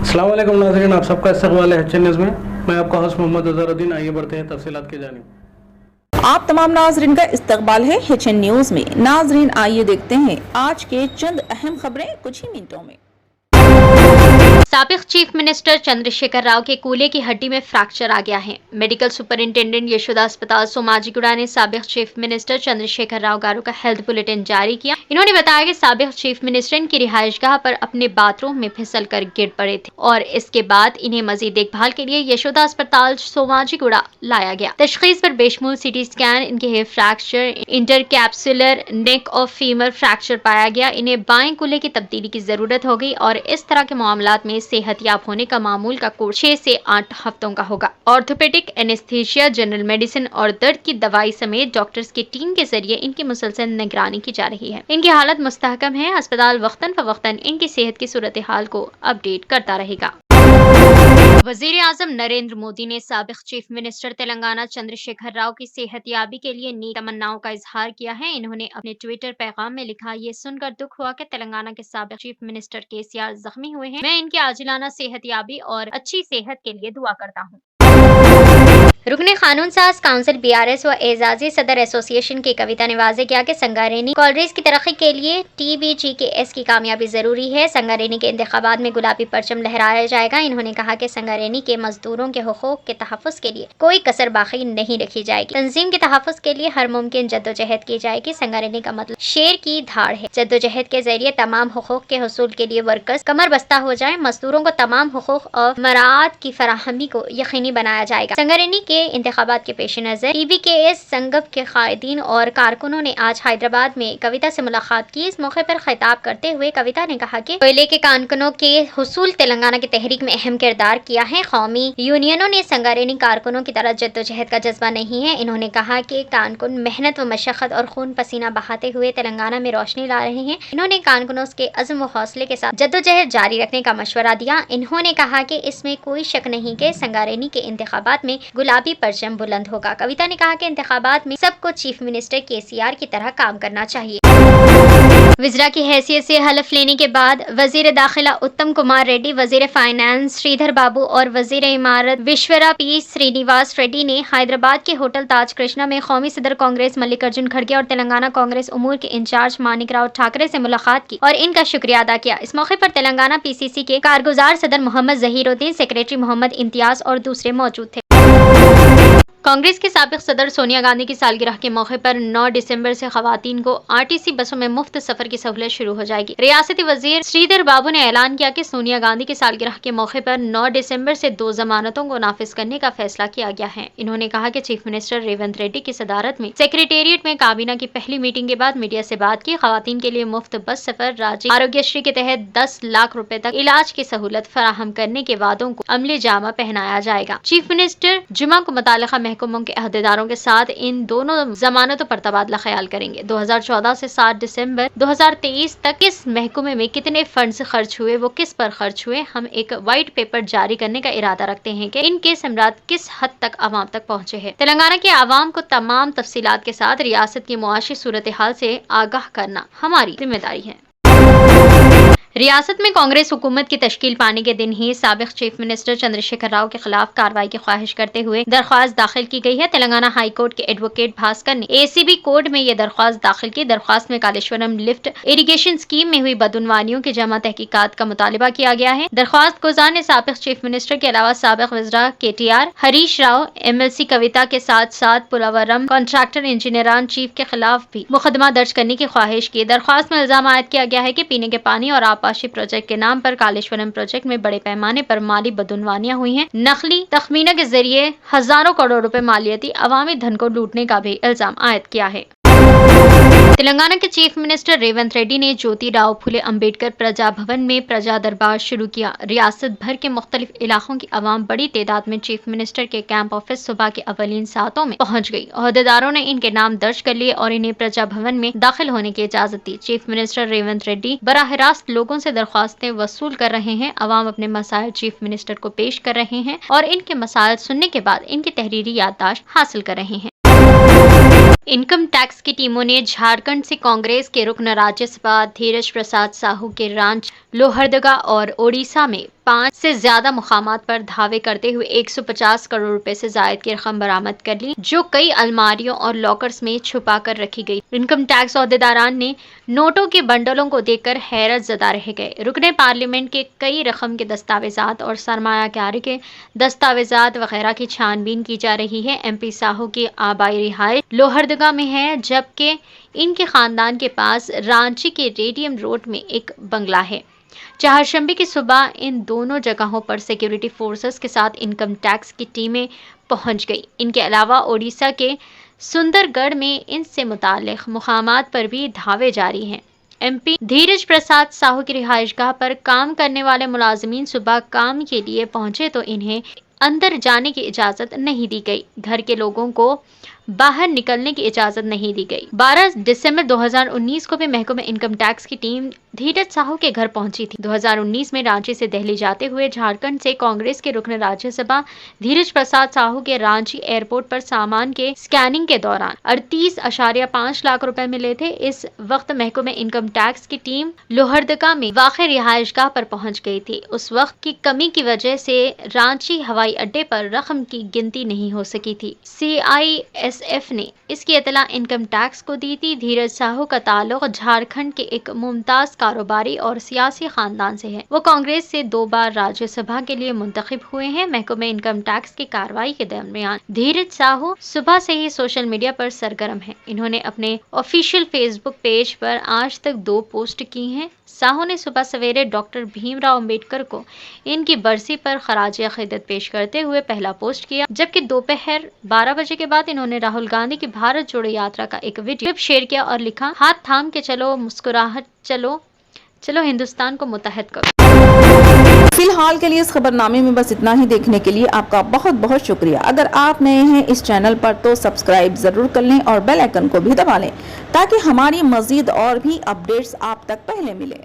अस्सलाम वालेकुम नाज़रीन, आप सबका इस्तकबाल है HN न्यूज़ में। मैं आपका होस्ट मोहम्मद अज़हरुद्दीन। आइए बढ़ते हैं तफसीलात की जानिब। आप तमाम नाजरीन का इस्तकबाल है HN न्यूज़ में। नाजरीन आइए देखते हैं आज के चंद अहम खबरें कुछ ही मिनटों में। साबिक चीफ मिनिस्टर चंद्रशेखर राव के कूल्हे की हड्डी में फ्रैक्चर आ गया है। मेडिकल सुपरिंटेंडेंट यशोदा अस्पताल सोमाजीगुड़ा ने साबिक चीफ मिनिस्टर चंद्रशेखर राव गारू का हेल्थ बुलेटिन जारी किया। इन्होंने बताया कि साबिक चीफ मिनिस्टर इनकी रिहाइशगाह पर अपने बाथरूम में फिसल कर गिर पड़े थे और इसके बाद इन्हें मजीद देखभाल के लिए यशोदा अस्पताल सोमाजीगुड़ा लाया गया। तशखीस पर बेशमूल CT स्कैन, इनके हिप फ्रैक्चर, इंटरकैप्सुलर नेक और फीमर फ्रैक्चर पाया गया। इन्हें बाएं कूल्हे की तब्दीली की जरूरत होगी और इस तरह के मामलात में सेहतयाब होने का मामूल का कोर्स 6 से 8 हफ्तों का होगा। ऑर्थोपेडिक, एनेस्थीसिया, जनरल मेडिसिन और दर्द की दवाई समेत डॉक्टर्स की टीम के जरिए इनकी मुसलसल निगरानी की जा रही है। इनकी हालत मुस्तहकम है। अस्पताल वक्तन फवक्तन इनकी सेहत की सूरत हाल को अपडेट करता रहेगा। वजीर आजम नरेंद्र मोदी ने साबिक चीफ मिनिस्टर तेलंगाना चंद्रशेखर राव की सेहतयाबी के लिए नेक तमन्नाओं का इजहार किया है। इन्होंने अपने ट्विटर पैगाम में लिखा, ये सुनकर दुख हुआ कि तेलंगाना के साबिक चीफ मिनिस्टर KCR जख्मी हुए हैं। मैं इनकी आजिलाना सेहतयाबी और अच्छी सेहत के लिए दुआ करता हूँ। रुकने कानून साज काउंसिल BRS व एजाजी सदर एसोसिएशन की कविता निवाजे किया कि संगारेनी कॉलरेज की तरक्की के लिए TBGKS की कामयाबी जरूरी है। संगारेनी के इंतखाबात में गुलाबी परचम लहराया जाएगा। इन्होंने कहा कि संगारेनी के मजदूरों के हुकूक के तहफ़्फ़ुज़ के लिए कोई कसर बाकी नहीं रखी जाएगी। तंजीम के तहफ़्फ़ुज़ के लिए हर मुमकिन जद्दोजहद की जाएगी। संगारेनी का मतलब शेर की धाड़ है। जद्दोजहद के जरिए तमाम हुकूक के हसूल के लिए वर्कर्स कमर बस्ता हो जाए। मजदूरों को तमाम हुकूक और मराआत की फराहमी को यकीनी बनाया जाएगा। संगारेनी के इंतखाबात के पेश नजर TBKS संगब के कायदीन और कारकुनों ने आज हैदराबाद में कविता से मुलाकात की। इस मौके पर खिताब करते हुए कविता ने कहा कि कोयले के कारकुनों के हुसूल तेलंगाना की तहरीक में अहम किरदार किया है। कौमी यूनियनों ने संगारेनी कारकुनों की तरह जद्दोजहद का जज्बा नहीं है। इन्होंने कहा कि कारकुन मेहनत व मशक्कत और खून पसीना बहाते हुए तेलंगाना में रोशनी ला रहे हैं। इन्होंने कारकुनों के अज़्म व हौसले के साथ जद्दोजहद जारी रखने का मशवरा दिया। इन्होंने कहा कि इसमें कोई शक नहीं कि संगारेनी के इंतखाबात में गुलाबी परचम बुलंद होगा। कविता ने कहा कि इंतखाबात में सबको चीफ मिनिस्टर KCR की तरह काम करना चाहिए। वज़ीरा की हैसियत से हलफ लेने के बाद वजीर दाखिला उत्तम कुमार रेड्डी, वजीर फाइनेंस श्रीधर बाबू और वजीर इमारत विश्वरा P श्रीनिवास रेड्डी ने हैदराबाद के होटल ताज कृष्णा में कौमी सदर कांग्रेस मल्लिकार्जुन खड़गे और तेलंगाना कांग्रेस उमूर के इंचार्ज मानिक राव ठाकरे से मुलाकात की और इनका शुक्रिया अदा किया। इस मौके पर तेलंगाना PCC के कारगुजार सदर मोहम्मद जहीरुद्दीन, सेक्रेटरी मोहम्मद इम्तियाज और दूसरे मौजूद थे। कांग्रेस के साबिक सदर सोनिया गांधी की सालगिरह के मौके पर 9 दिसंबर से खवातीन को RTC बसों में मुफ्त सफर की सहूलत शुरू हो जाएगी। रियासती वजीर श्रीधर बाबू ने ऐलान किया कि सोनिया गांधी की सालगिरह के मौके पर 9 दिसंबर से 2 जमानतों को नाफिज करने का फैसला किया गया है। इन्होंने कहा कि चीफ मिनिस्टर रेवंत रेड्डी की सदारत में सेक्रेटेरिएट में काबीना की पहली मीटिंग के बाद मीडिया से बात की। खवातीन के लिए मुफ्त बस सफर, राज्य आरोग्यश्री के तहत 10 लाख रुपए तक इलाज की सहूलत फराहम करने के वादों को अमली जामा पहनाया जाएगा। चीफ मिनिस्टर जुमा को मुताल्लिका महकमों के अहदेदारों के साथ इन दोनों जमानतों पर तबादला ख्याल करेंगे। 2014 से 7 दिसंबर 2023 तक किस महकमे में कितने फंड्स खर्च हुए, वो किस पर खर्च हुए, हम एक व्हाइट पेपर जारी करने का इरादा रखते हैं कि इनके समरात किस हद तक आवाम तक पहुंचे हैं। तेलंगाना के आवाम को तमाम तफसीलात के साथ रियासत की मुआशी सूरत हाल से आगाह करना हमारी जिम्मेदारी है। रियासत में कांग्रेस हुकूमत की तश्कील पाने के दिन ही साबिक चीफ मिनिस्टर चंद्रशेखर राव के खिलाफ कार्रवाई की ख्वाहिश करते हुए दरख्वास्त दाखिल की गई है। तेलंगाना हाई कोर्ट के एडवोकेट भास्कर ने ACB कोर्ट में यह दरख्वास्त दाखिल की। दरख्वास्त में कालेश्वरम लिफ्ट इरिगेशन स्कीम में हुई बदउनवानियों की जमा तहकीकात का मुतालिबा किया गया है। दरख्वास्त गुजार ने साबिक चीफ मिनिस्टर के अलावा साबिक वज़रा KTR, हरीश राव, MLC कविता के साथ साथ पुलावरम कॉन्ट्रैक्टर इंजीनियरान चीफ के खिलाफ भी मुकदमा दर्ज करने की ख्वाहिश की। दरख्वास्त में इल्जाम आयद किया गया है कि पीने के पानी और आपाशी प्रोजेक्ट के नाम पर कालेश्वरम प्रोजेक्ट में बड़े पैमाने पर माली बदउनवानियां हुई हैं। नकली तखमीना के जरिए हजारों करोड़ रुपए मालियती अवामी धन को लूटने का भी इल्जाम आयद किया है। तेलंगाना के चीफ मिनिस्टर रेवंत रेड्डी ने ज्योतिराव फुले अंबेडकर प्रजा भवन में प्रजा दरबार शुरू किया। रियासत भर के मुख्तलिफ इलाकों की आवाम बड़ी तादाद में चीफ मिनिस्टर के कैंप ऑफिस सुबह के अवलीन सातों में पहुंच गई। अहदेदारों ने इनके नाम दर्ज कर लिए और इन्हें प्रजा भवन में दाखिल होने की इजाजत दी। चीफ मिनिस्टर रेवंत रेड्डी बराह रास्त लोगों से दरख्वास्तें वसूल कर रहे हैं। अवाम अपने मसाइल चीफ मिनिस्टर को पेश कर रहे हैं और इनके मसाइल सुनने के बाद इनकी तहरीरी याददाश्त हासिल कर रहे हैं। इनकम टैक्स की टीमों ने झारखंड से कांग्रेस के रुकन राज्यसभा धीरज प्रसाद साहू के रांच लोहरदगा और ओडिशा में 5 سے زیادہ مقامات پر دھاوے کرتے ہوئے 150 کروڑ روپے سے زائد کی رقم برآمد کر لی، جو کئی الماریوں اور لاکرز میں چھپا کر رکھی گئی۔ انکم ٹیکس عہدیداران نے نوٹوں کے بنڈلوں کو دیکھ کر حیرت زدہ رہ گئے۔ رکن پارلیمنٹ کے کئی رقم کے دستاویزات اور سرمایہ کاری کے دستاویزات وغیرہ کی چھان بین کی جا رہی ہے۔ ایم پی ساہو کی آبائی رہائش لوہردگا میں ہے، جبکہ ان کے خاندان کے پاس رانچی کے ریڈیم روڈ میں ایک بنگلہ ہے۔ چہارشنبے کی صبح ان دونوں جگہوں پر سیکیورٹی فورسز کے ساتھ انکم ٹیکس کی ٹیمیں پہنچ گئی۔ ان کے علاوہ اڈیشہ کے سندر گڑھ میں ان سے متعلق مقامات پر بھی دھاوے جاری ہیں۔ ایم پی دھیرج پرساد ساہو کی رہائش گاہ پر کام کرنے والے ملازمین صبح کام کے لیے پہنچے تو انہیں اندر جانے کی اجازت نہیں دی گئی۔ گھر کے لوگوں کو باہر نکلنے کی اجازت نہیں دی گئی۔ 12 دسمبر 2019 کو بھی محکمہ انکم ٹیکس کی ٹیم دھیرج ساہو کے گھر پہنچی تھی۔ 2019 میں رانچی سے دہلی جاتے ہوئے جھارکھنڈ سے کانگریس کے رکن راجیہ سبھا دھیرج پرساد ساہو کے رانچی ایئرپورٹ پر سامان کے اسکیننگ کے دوران 38.5 لاکھ روپے ملے تھے۔ اس وقت محکمہ انکم ٹیکس کی ٹیم لوہردگا میں واقع رہائش گاہ پر پہنچ گئی تھی۔ اس وقت کی کمی کی وجہ سے رانچی ہوائی اڈے پر رقم کی گنتی نہیں ہو سکی تھی۔ CISF نے اس کی اطلاع انکم ٹیکس کو دی تھی۔ دھیرج ساہو کا تعلق جھارکھنڈ کے ایک ممتاز کاروباری اور سیاسی خاندان سے ہے۔ وہ کانگریس سے 2 بار راجیہ سبھا کے لیے منتخب ہوئے ہیں۔ محکمہ انکم ٹیکس کی کارروائی کے درمیان دھیرج ساہو صبح سے ہی سوشل میڈیا پر سرگرم ہیں۔ انہوں نے اپنے آفیشیل فیس بک پیج پر آج تک 2 پوسٹ کی ہیں۔ ساہو نے صبح سویرے ڈاکٹر بھیم راؤ امبیڈکر کو ان کی برسی پر خراج عقیدت پیش کرتے ہوئے پہلا پوسٹ کیا، جبکہ دوپہر 12 بجے کے بعد انہوں نے راہل گاندھی کی بھارت جوڑو یاترا کا ایک ویڈیو کلپ شیئر کیا اور لکھا، ہاتھ تھام کے چلو، مسکراہٹ چلو، چلو ہندوستان کو متحد کرو۔ فی الحال کے لیے اس خبر نامے میں بس اتنا ہی۔ دیکھنے کے لیے آپ کا بہت بہت شکریہ۔ اگر آپ نئے ہیں اس چینل پر تو سبسکرائب ضرور کر لیں اور بیل آئیکن کو بھی دبا لیں تاکہ ہماری مزید اور بھی اپڈیٹس آپ تک پہلے ملیں۔